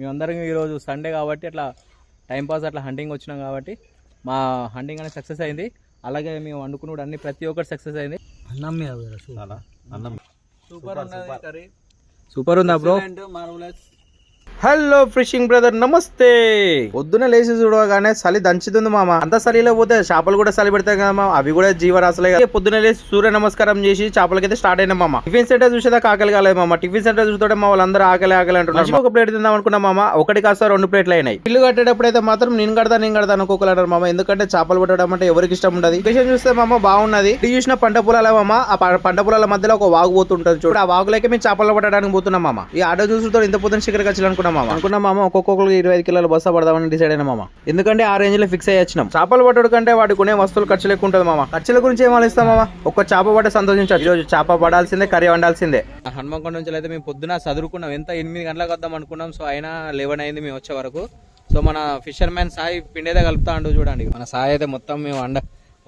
మేమందరం ఈరోజు సండే కాబట్టి అట్లా టైంపాస్ అట్లా హంటింగ్ వచ్చినాం కాబట్టి మా హంటింగ్ అనేది సక్సెస్ అయింది. అలాగే మేము వండుకున్నాడు అన్ని ప్రతి ఒక్కటి సక్సెస్ అయింది. సూపర్ ఉందా బ్రో? హలో ఫిషింగ్ బ్రదర్, నమస్తే. పొద్దున లేచి చూడగానే చలి దంచుతుంది మామ. అంత చలిలో పోతే చేపలు కూడా చలి పెడతాయి కదా మామ, అవి కూడా జీవరాశులే కదా. పొద్దున లేచి సూర్య నమస్కారం చేసి చేపలకైతే స్టార్ట్ అయినా మామ. టిఫిన్ సెంటర్ చూసేదాకా ఆకలి కాలేదు మామ. టిఫిన్ సెంటర్ చూస్తుంటే మా వాళ్ళందరూ ఆకలి అంటున్నారు. ఒక ప్లేట్ తిందాం అనుకున్నా మామ, ఒకటి కాస్త 2 ప్లేట్లు అయినాయి. ఇల్లు కట్టేటప్పుడు అయితే మాత్రం నేను కడతా అనుకోకలు అంటారు మామ. ఎందుకంటే చేపలు పట్టడం అంటే ఎవరికి ఇష్టం ఉండదు. విషయం చూస్తే మామ బాగున్నది. ఇది చూసిన పంట పొలాల మామ, ఆ పంట పొలాల మధ్యలో ఒక వాగు పోతుంటది చూడు. ఆ వాగులకి మేము చేపలు పట్టడానికి పోతున్నాం మామ. ఈ ఆటో చూసుతో ఇంత పొద్దున శిఖరికి వచ్చి అనుకున్నా మామ. ఒక్కొక్కరికి 25 కిలోల బస్తా పడదామని డిసైడ్ అయినా మామ. ఎందుకంటే ఆ రేంజ్ లో ఫిక్స్ అయ్యి వచ్చినాం. చేపలు పట్టడు కంటే వాటి కొనే వస్తువులు ఖర్చులు ఎక్కువ ఉంటుంది మామ. ఖర్చుల గురించి ఏం ఆలోచిస్తాం మామ, ఒక్క చేప పట్టే సంతోషించాలి. ఈరోజు చేప పడాల్సిందే, కర్రీ వండాల్సిందే. హనుమకొండ నుంచి అయితే మేము పొద్దున చదువుకున్నాం. ఎంత 8 గంటలకు వద్దాం అనుకున్నాం. సో అయినా 11 అయింది మేము వచ్చే వరకు. సో మన ఫిషర్ మ్యాన్ సాయి పిండేదే కలుపుతా అంటూ చూడండి. మన సాయి అయితే మొత్తం మేము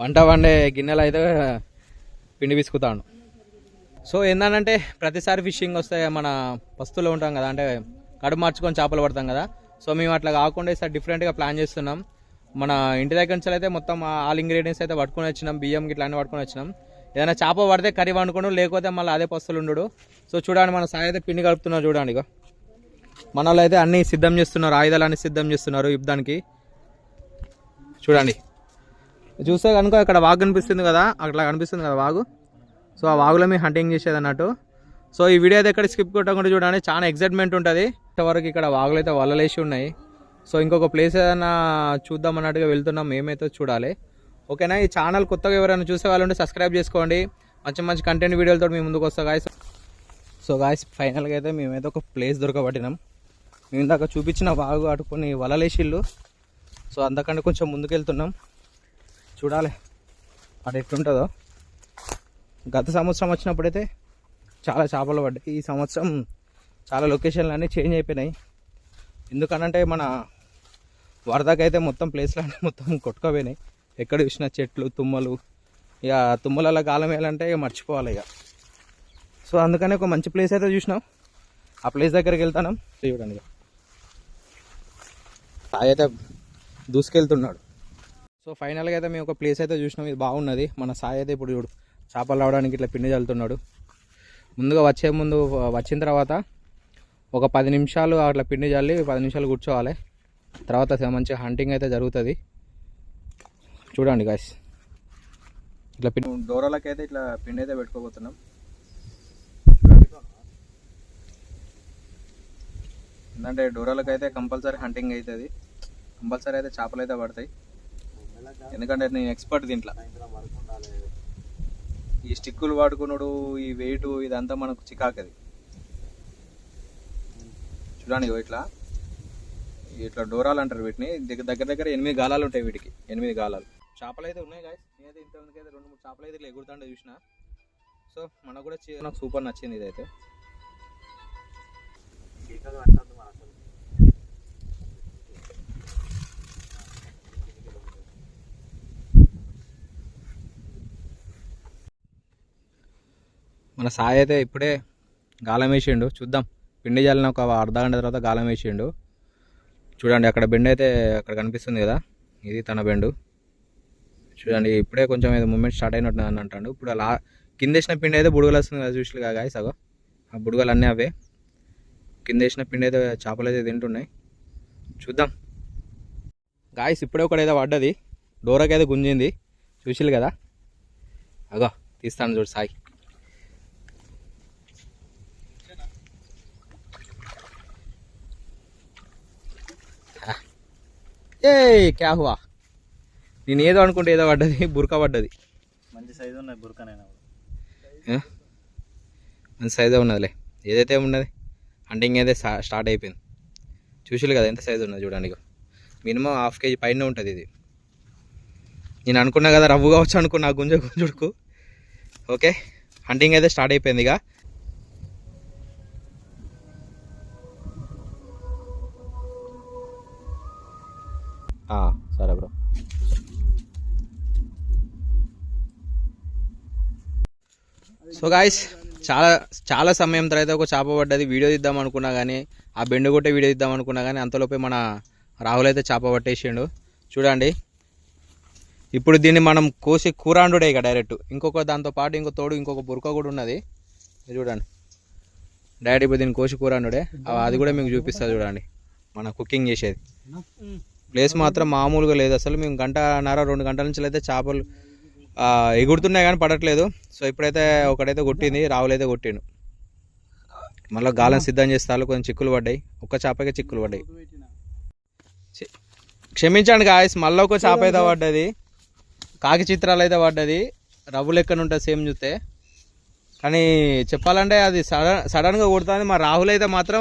వంట వండే గిన్నెలు అయితే పిండి పిసుకుతాడు. సో ఏంటంటే ప్రతిసారి ఫిషింగ్ వస్తే మన వస్తువులు ఉంటాం కదా, అంటే కడుపు మార్చుకొని చేపలు పడతాం కదా. సో మేము అట్లా కాకుండా ఈసారి డిఫరెంట్గా ప్లాన్ చేస్తున్నాం. మన ఇంటి దగ్గర నుంచి అయితే మొత్తం ఆల్ ఇంగ్రీడియంట్స్ అయితే పట్టుకొని వచ్చినాం. బియ్యం గిట్లా అన్నీ పట్టుకొని వచ్చినాం. ఏదైనా చేప పడితే కర్రీ వండుకోవడం, లేకపోతే మళ్ళీ అదే పస్తులు ఉండడు. సో చూడండి మన సాయి అయితే పిండి కలుపుతున్నారు చూడండి. ఇక మన వాళ్ళు అయితే అన్నీ సిద్ధం చేస్తున్నారు, ఆయుధాలు అన్నీ సిద్ధం చేస్తున్నారు యుద్ధానికి. చూడండి, చూస్తే కనుక ఇక్కడ వాగు కనిపిస్తుంది కదా, అట్లా కనిపిస్తుంది కదా వాగు. సో ఆ వాగులో మేము హంటింగ్ చేసేది అన్నట్టు. సో ఈ వీడియో అయితే ఎక్కడ స్కిప్ కొట్టకుండా చూడండి, చాలా ఎక్సైట్మెంట్ ఉంటుంది. ఇంతవరకు ఇక్కడ వాగులు అయితే వలలేసి ఉన్నాయి. సో ఇంకొక ప్లేస్ ఏదైనా చూద్దాం అన్నట్టుగా వెళ్తున్నాం, మేమైతే చూడాలి. ఓకేనా? ఈ ఛానల్ కొత్తగా ఎవరైనా చూసే వాళ్ళు ఉంటే సబ్స్క్రైబ్ చేసుకోండి. మంచి మంచి కంటెంట్ వీడియోలతో మేము ముందుకు వస్తాం గాయస్. సో గాయస్ ఫైనల్గా అయితే మేమైతే ఒక ప్లేస్ దొరకబట్టినాం. మేము ఇందాక చూపించిన వాగు అటుకొని వలలేసిళ్ళు. సో అంతకంటే కొంచెం ముందుకు వెళ్తున్నాం, చూడాలి అటు ఎట్లుంటుందో. గత సంవత్సరం వచ్చినప్పుడైతే చాలా చేపలు పడ్డాయి. ఈ సంవత్సరం చాలా లొకేషన్లు అన్నీ చేంజ్ అయిపోయినాయి. ఎందుకనంటే మన వరదకైతే మొత్తం ప్లేస్లు అన్నీ మొత్తం కొట్టుకుపోయినాయి. ఎక్కడ చూసినా చెట్లు, తుమ్మలు. ఇక తుమ్మలలో గాలం వేయాలంటే ఇక మర్చిపోవాలి ఇక. సో అందుకని ఒక మంచి ప్లేస్ అయితే చూసినాం, ఆ ప్లేస్ దగ్గరికి వెళ్తాం. చూడండి, ఇక సాయి అయితే దూసుకెళ్తున్నాడు. సో ఫైనల్గా అయితే మేము ఒక ప్లేస్ అయితే చూసినాం, ఇది బాగున్నది. మన సాయి అయితే ఇప్పుడు చూడు చేపలు రావడానికి ఇట్లా పిండి చల్లుతున్నాడు. ముందుగా వచ్చిన తర్వాత ఒక 10 నిమిషాలు అట్లా పిండి చల్లి 10 నిమిషాలు కూర్చోవాలి. తర్వాత మంచిగా హంటింగ్ అయితే జరుగుతుంది. చూడండి గాయస్, ఇట్లా పిండి డోరాలకైతే ఇట్లా పిండి అయితే పెట్టుకోబోతున్నాం. ఎందుకంటే డోరాలకైతే కంపల్సరీ హంటింగ్ అవుతుంది, కంపల్సరీ అయితే చేపలు అయితే పడతాయి. ఎందుకంటే నేను ఎక్స్పర్ట్ దీంట్లో. ఈ స్టిక్కులు వాడుకున్నాడు, ఈ వెయిట్ ఇదంతా మనకు చికాకది. చూడండి ఇట్లా డోరాలు అంటారు వీటిని. దగ్గర 8 గాలాలు ఉంటాయి వీటికి, 8 గాలాలు. చేపలు అయితే ఉన్నాయి గాయస్. నేనైతే ఇంతమందికి అయితే 2-3 చేపలు అయితే ఇట్లా ఎగురుతుంటే చూసిన. సో మనకు కూడా నాకు సూపర్ నచ్చింది ఇదైతే. మన సాయి అయితే ఇప్పుడే గాలం వేసిండు. చూద్దాం, పిండి జల్లిన ఒక అర్ధ గంట తర్వాత గాలం వేసిండు. చూడండి అక్కడ బెండ్ అయితే అక్కడ కనిపిస్తుంది కదా, ఇది తన బెండు. చూడండి ఇప్పుడే కొంచెం ఏదో మూమెంట్ స్టార్ట్ అయినట్టు అని అంటాడు. ఇప్పుడు అలా కింద వేసిన పిండి అయితే బుడగలు వస్తుంది కదా చూసిగా గాయస్. అగో ఆ బుడగలు అన్నీ అవే. కింద వేసిన పిండి అయితే చేపలు అయితే తింటున్నాయి. చూద్దాం గాయస్. ఇప్పుడే ఒకటైతే పడ్డది, డోరాకి అయితే గుంజింది. చూసిలు కదా, అగో తీస్తాను చూడు సాయి. ఏ క్యా హువా, నేను ఏదో అనుకుంటే ఏదో పడ్డది, బురక పడ్డది. మంచి సైజు ఉన్నది బురకనైనా, మంచి సైజే ఉన్నదిలే. ఏదైతే ఉన్నది హంటింగ్ అయితే స్టార్ట్ అయిపోయింది. చూసిలు కదా ఎంత సైజు ఉన్నది చూడండి. మినిమం 1/2 kg పైన ఉంటుంది ఇది. నేను అనుకున్నా కదా రవ్వు కావచ్చు అనుకున్నా, గుంజుడుకు. ఓకే, హంటింగ్ అయితే స్టార్ట్ అయిపోయింది. ఇక సరే బ్రో. సో గాయస్ చాలా చాలా సమయం తర్వాత ఒక చేప పడ్డది. వీడియో తీద్దాం అనుకున్నా కానీ, ఆ బెండు కొట్టే వీడియో తీద్దాం అనుకున్నా కానీ అంతలోపే మన రాహుల్ అయితే చేప పట్టేసిండు. చూడండి, ఇప్పుడు దీన్ని మనం కోసి కూర వండుడే ఇక డైరెక్ట్. ఇంకొక దాంతో పాటు ఇంకొక బురక కూడా ఉన్నది. ఇది చూడండి, డైరెక్ట్ ఇప్పుడు దీన్ని కోసి కూర వండుడే. అది కూడా మీకు చూపిస్తుంది చూడండి, మన కుకింగ్ చేసేది. ప్లేస్ మాత్రం మామూలుగా లేదు అసలు. మేము 1.5-2 గంటల నుంచి అయితే చేపలు ఎగురుతున్నాయి కానీ పడట్లేదు. సో ఇప్పుడైతే ఒకటైతే కొట్టింది, రాహుల్ అయితే కొట్టిండు. మళ్ళీ గాలం సిద్ధం చేస్తారు, కొంచెం చిక్కులు పడ్డాయి. ఒక్క చేపకే చిక్కులు పడ్డాయి. క్షమించండి గాయస్, మళ్ళీ ఒక చేప అయితే పడ్డది. కాకి చిత్రాలు అయితే పడ్డది. రవ్వు లెక్కన ఉంటుంది సేమ్ చూస్తే. కానీ చెప్పాలంటే అది సడన్గా కొడుతుంది. మా రాహుల్ అయితే మాత్రం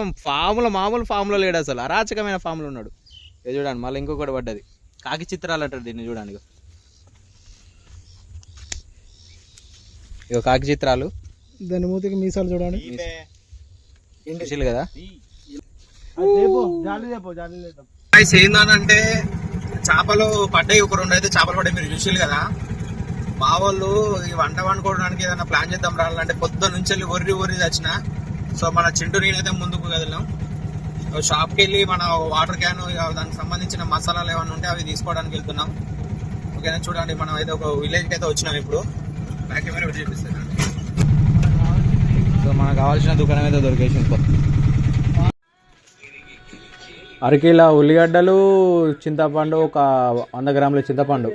మామూలు ఫామ్లో లేడు అసలు, అరాచకమైన ఫామ్లో ఉన్నాడు. ఇది చూడండి, మళ్ళీ ఇంకొకటి పడ్డది. కాకి చిత్రాలు అంటారు దీన్ని. చూడండి ఇక కాకి చిత్రాలు. దాని మూతికి మీసాలు చూడండి కదా. ఏంటంటే చేపలు పడ్డాయి, ఒక 2 అయితే చేపలు పడ్డాయి. మీరు చూసారు కదా. మా వాళ్ళు ఈ వంట వండుకోవడానికి ఏదైనా ప్లాన్ చేద్దాం రావాలంటే పొద్దున్న నుంచి వెళ్ళి ఒర్రి తెచ్చిన. సో మన చింటూ నేనైతే ముందుకు కదిలాం. షాప్కి వెళ్ళి మన వాటర్ క్యాన్, దానికి సంబంధించిన మసాలాలు ఏమైనా ఉంటే అవి తీసుకోవడానికి వెళ్తున్నాం. ఓకేనా, చూడండి మనం అయితే ఒక విలేజ్కి అయితే వచ్చినాం. ఇప్పుడు బ్యాక్ కెమెరా పెట్టి చూపిస్తాను. సో మనకు కావాల్సిన దుకాణం అయితే దొరికేసింది. అరకిలో ఉల్లిగడ్డలు, చింతపండు, ఒక 100 గ్రాముల చింతపండు.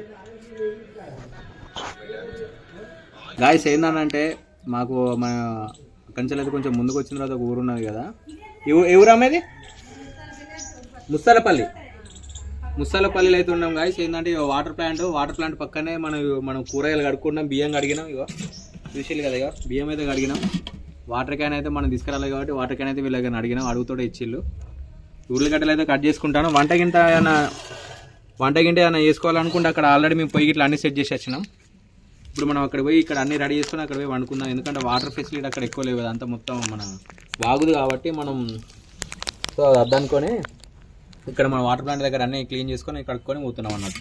గాయస్ ఏందనంటే మాకు మన కంచెలు అయితే కొంచెం ముందుకు వచ్చిన తర్వాత ఒక ఊరు ఉన్నది కదా. ఏ ఊరు అమ్మేది? ముస్తాలపల్లిలో అయితే ఉన్నాం గాయస్. ఏంటంటే వాటర్ ప్లాంట్ పక్కనే మనం కూరగాయలు కడుక్కున్నాం, బియ్యం కడిగినాం. ఇగో చూసేది కదా, ఇక బియ్యం అయితే కడిగినాం. వాటర్ క్యాన్ అయితే మనం తీసుకురాలి కాబట్టి వాటర్ క్యాన్ అయితే వీళ్ళకి అడిగినాం, అడుగుతోడే ఇచ్చిళ్ళు. ఉర్లగడ్డలు అయితే కట్ చేసుకుంటాను. వంట గింట ఏమైనా చేసుకోవాలనుకుంటే అక్కడ ఆల్రెడీ మేము పొయ్యి గిట్లా అన్ని సెట్ చేసి వచ్చినాం. ఇప్పుడు మనం అక్కడ పోయి ఇక్కడ అన్ని రెడీ చేసుకుని అక్కడ పోయి వండుకుందాం. ఎందుకంటే వాటర్ ఫెసిలిటీ అక్కడ ఎక్కువ లేవు కదా, అంతా మొత్తం మన వాగుదు కాబట్టి మనం సో అది అద్దనుకొని ఇక్కడ మన వాటర్ ప్లాంట్ దగ్గర అన్నీ క్లీన్ చేసుకొని కడుక్కొని పోతున్నాం అన్నట్టు.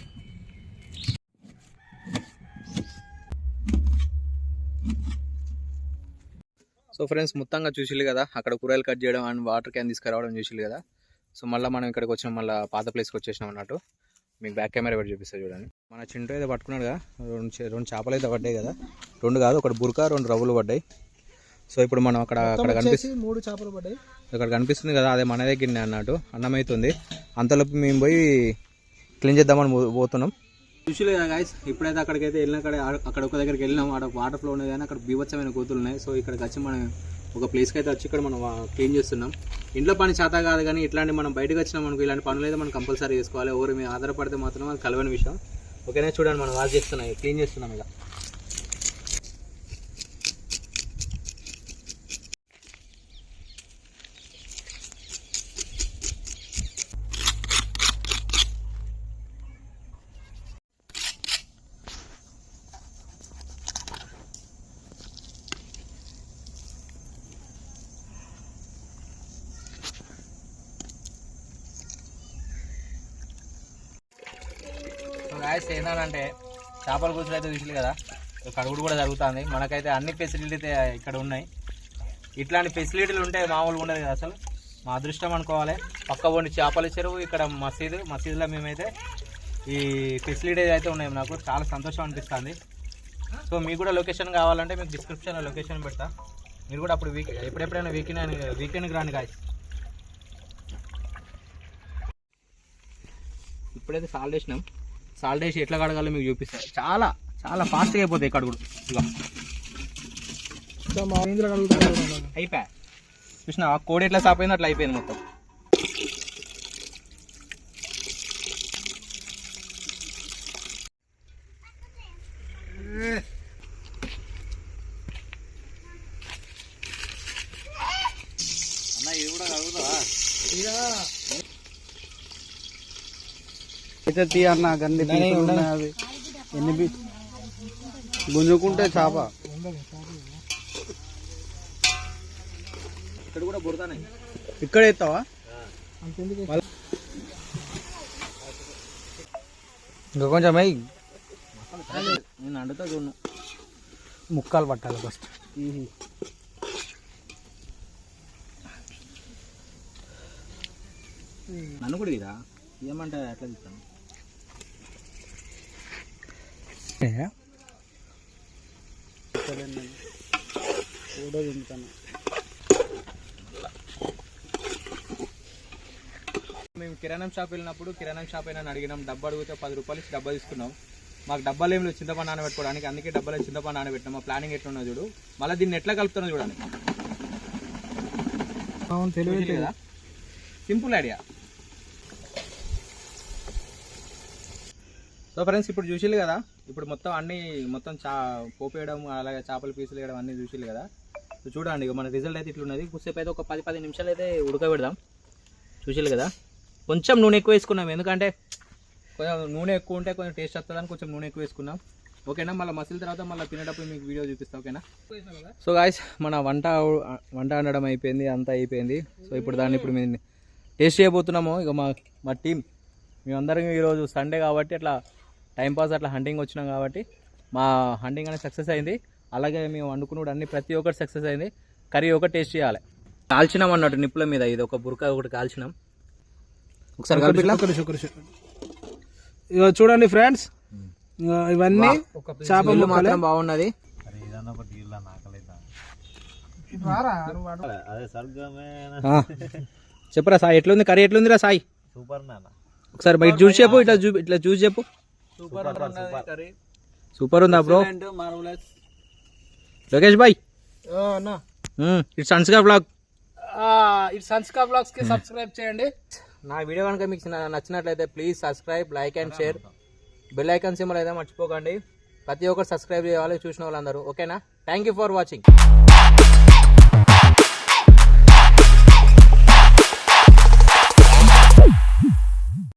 సో ఫ్రెండ్స్, మొత్తంగా చూసిల్లు కదా, అక్కడ కూరగాయలు కట్ చేయడం అండ్ వాటర్ క్యాన్ తీసుకురావడం చూసిల్లు కదా. సో మళ్ళీ మనం ఇక్కడికి వచ్చినాం, మళ్ళీ పాత ప్లేస్కి వచ్చేసినాం అన్నట్టు. మీకు బ్యాక్ కెమెరా పెట్టి చూపిస్తా చూడండి. మన చింటూ అయితే పట్టుకున్నాడు కదా, 2 చేపలు అయితే పడ్డాయి కదా. 2 కాదు, ఒకటి బురక, 2 రవ్వులు పడ్డాయి. సో ఇప్పుడు మనం అక్కడ కనిపిస్తుంది 3 చేపలు పడ్డాయి. ఇక్కడ కనిపిస్తుంది కదా, అదే మన దగ్గర అన్నట్టు. అన్నం అవుతుంది. అంతలోపు మేము పోయి క్లీన్ చేద్దామని పోతున్నాం. చూసిలే కదా గాయస్, ఇప్పుడైతే అక్కడికైతే వెళ్ళిన అక్కడ ఒక దగ్గరికి వెళ్ళినాం. అక్కడ వాటర్ ఫ్లో ఉన్నది కానీ అక్కడ బీభత్సమైన కోతులు ఉన్నాయి. సో ఇక్కడికి వచ్చి మనం ఒక ప్లేస్కి అయితే వచ్చి ఇక్కడ మనం క్లీన్ చేస్తున్నాం. ఇంట్లో పని చేత కాదు కానీ ఇట్లాంటి మనం బయటకు వచ్చినాం అనుకో, ఇలాంటి పనులు అయితే మనం కంపల్సరీ చేసుకోవాలి. ఎవరు మేము ఆధారపడితే మాత్రం అది కలవని విషయం. ఓకేనా, చూడండి మనం వాష్ చేస్తున్నాం, క్లీన్ చేస్తున్నాం. ఇక గాయస్ ఏంటంటే చేపల కూర్చులు అయితే చూసిల్లు కదా, కడుగుడు కూడా జరుగుతుంది. మనకైతే అన్ని ఫెసిలిటీ ఇక్కడ ఉన్నాయి. ఇట్లాంటి ఫెసిలిటీలు ఉంటే మామూలుగా ఉండదు కదా అసలు. మా అదృష్టం అనుకోవాలి. పక్క పోండి చేపల చెరువు, ఇక్కడ మసీదులో మేమైతే ఈ ఫెసిలిటీస్ అయితే ఉన్నాయి. నాకు చాలా సంతోషం అనిపిస్తుంది. సో మీకు కూడా లొకేషన్ కావాలంటే మీకు డిస్క్రిప్షన్లో లొకేషన్ పెడతా. మీరు కూడా అప్పుడు ఎప్పుడెప్పుడైనా వీకెండ్కి రాండి గాయస్. ఇప్పుడైతే సాల్ట్ వేసినాం. సాల్ట్ వేసి ఎట్లా కడగాలో మీకు చూపిస్తారు. చాలా చాలా ఫాస్ట్గా అయిపోతాయి కడుగుడు. ఇక అయిపోయా చూసినా, కోడి ఎట్లా సాపోయిందో అట్లా అయిపోయింది మొత్తం. అన్న ఇది కూడా కడుగుతావా? అయితే తీ అన్న గన్ని అది ఎన్ని గుంజుకుంటే చేప ఇక్కడ కూడా బురదానే. ఇక్కడ ఎత్తావా? ఇంకా కొంచెం అయ్యి నేను అండుతా చూడు. ముక్కలు పట్టాలి ఫస్ట్. నన్ను కూడా ఇదా ఏమంటే ఎట్లా తీస్తాను ఫోటో తింటాను. మేము కిరాణం షాప్ వెళ్ళినప్పుడు కిరాణం షాప్ అయినా అడిగినాం, డబ్బా అడిగితే 10 రూపాయలు ఇచ్చి డబ్బా తీసుకున్నాం. మాకు డబ్బాలు ఏమి లేవు చింతపండు నానబెట్టుకోవడానికి, అందుకే డబ్బాలో చింతపండు నానబెట్టినాం. మా ప్లానింగ్ ఎట్లున్నా చూడు, మళ్ళీ దీన్ని ఎట్లా కలుపుతున్నా చూడండి. తెలియదు కదా, సింపుల్ ఐడియా. సో ఫ్రెండ్స్ ఇప్పుడు చూసిల్లు కదా, ఇప్పుడు మొత్తం అన్నీ మొత్తం పోపు వేయడం అలాగే చేపల పీసులు వేయడం అన్నీ చూసిల్లు కదా. సో చూడండి ఇక మన రిజల్ట్ అయితే ఇట్లున్నది. కొద్దిసేపు అయితే ఒక 10 నిమిషాలు అయితే ఉడకబెడదాం. చూసిల్లు కదా, కొంచెం నూనె ఎక్కువ వేసుకున్నాం, ఎందుకంటే కొంచెం నూనె ఎక్కువ ఉంటే కొంచెం టేస్ట్ వస్తుందని కొంచెం నూనె ఎక్కువ వేసుకున్నాం. ఓకేనా, మళ్ళీ మసిలిన తర్వాత మళ్ళీ తినేటప్పుడు మీకు వీడియో చూపిస్తాం. ఓకేనా. సో గాయ్స్ మన వంట వండడం అయిపోయింది, అంతా అయిపోయింది. సో ఇప్పుడు దాన్ని ఇప్పుడు మేము టేస్ట్ చేయబోతున్నాము. ఇక మా టీం మేమందరం ఈరోజు సండే కాబట్టి అట్లా టైంపాస్ అట్లా హంటింగ్ వచ్చినాం కాబట్టి మా హంటింగ్ అనేది సక్సెస్ అయింది. అలాగే మేము వండుకున్నాడు అన్ని ప్రతి ఒక్కటి సక్సెస్ అయింది. కర్రీ ఒకటి టేస్ట్ చేయాలి. కాల్చినాం అన్నట్టు నిప్పుల మీద, ఇది ఒక బురక ఒకటి కాల్చినాం. ఒకసారి ఇక చూడండి ఫ్రెండ్స్, ఇవన్నీ చేప మాత్రం బాగున్నది. చెప్పరా సాయి, ఎట్లుంది కర్రీ, ఎట్లుందిరా సాయి? సూపర్ నాన్న. ఒకసారి బయట చూసి చెప్పు, ఇట్లా చూసి చెప్పు. సూపర్ ఉందా బ్రో? లోకేష్ భాయ్, it's Sanskar blog, it's Sanskar blogs కి సబ్స్క్రైబ్ చేయండి. నా వీడియో కనుక మీకు నచ్చినట్లయితే please subscribe, like and share, bell icon symbol అయితే మర్చిపోకండి. ప్రతి ఒక్కరు సబ్స్క్రైబ్ చేయాలి చూసిన వాళ్ళందరూ. ఓకేనా, థ్యాంక్ యూ ఫర్ వాచింగ్.